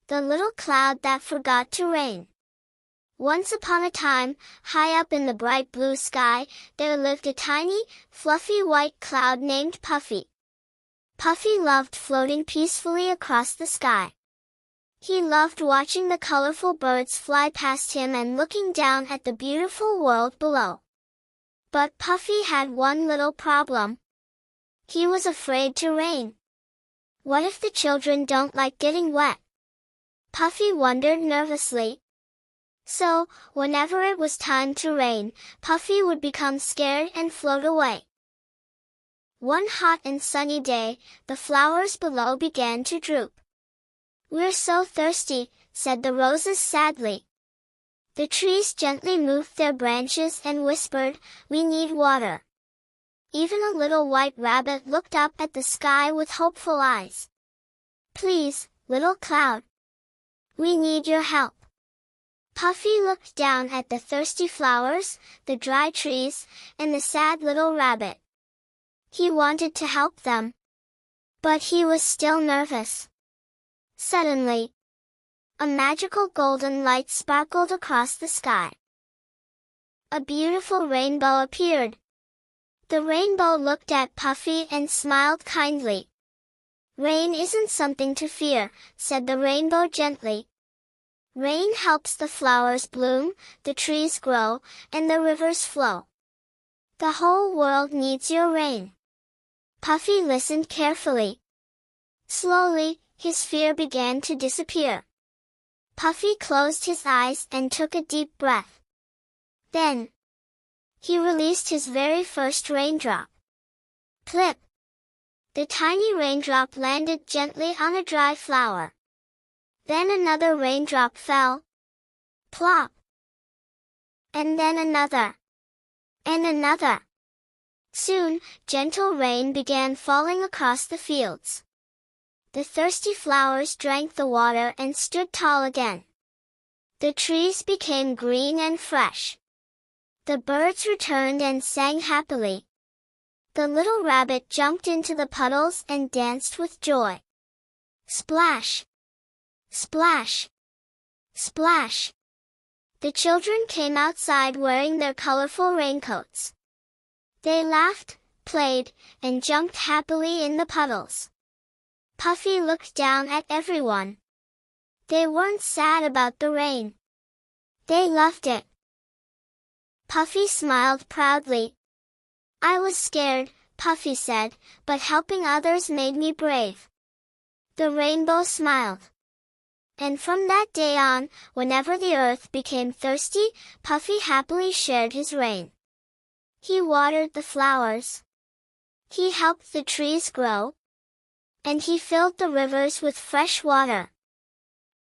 The little cloud that forgot to rain. Once upon a time, high up in the bright blue sky, there lived a tiny, fluffy white cloud named Puffy. Puffy loved floating peacefully across the sky. He loved watching the colorful birds fly past him and looking down at the beautiful world below. But Puffy had one little problem. He was afraid to rain. What if the children don't like getting wet? Puffy wondered nervously. So, whenever it was time to rain, Puffy would become scared and float away. One hot and sunny day, the flowers below began to droop. "We're so thirsty," said the roses sadly. The trees gently moved their branches and whispered, "We need water." Even a little white rabbit looked up at the sky with hopeful eyes. "Please, little cloud. We need your help." Puffy looked down at the thirsty flowers, the dry trees, and the sad little rabbit. He wanted to help them. But he was still nervous. Suddenly, a magical golden light sparkled across the sky. A beautiful rainbow appeared. The rainbow looked at Puffy and smiled kindly. "Rain isn't something to fear," said the rainbow gently. "Rain helps the flowers bloom, the trees grow, and the rivers flow. The whole world needs your rain." Puffy listened carefully. Slowly, his fear began to disappear. Puffy closed his eyes and took a deep breath. Then, he released his very first raindrop. Plip! The tiny raindrop landed gently on a dry flower. Then another raindrop fell. Plop! And then another. And another. Soon, gentle rain began falling across the fields. The thirsty flowers drank the water and stood tall again. The trees became green and fresh. The birds returned and sang happily. The little rabbit jumped into the puddles and danced with joy. Splash! Splash! Splash! The children came outside wearing their colorful raincoats. They laughed, played, and jumped happily in the puddles. Puffy looked down at everyone. They weren't sad about the rain. They loved it. Puffy smiled proudly. "I was scared," Puffy said, "but helping others made me brave." The rainbow smiled. And from that day on, whenever the earth became thirsty, Puffy happily shared his rain. He watered the flowers. He helped the trees grow. And he filled the rivers with fresh water.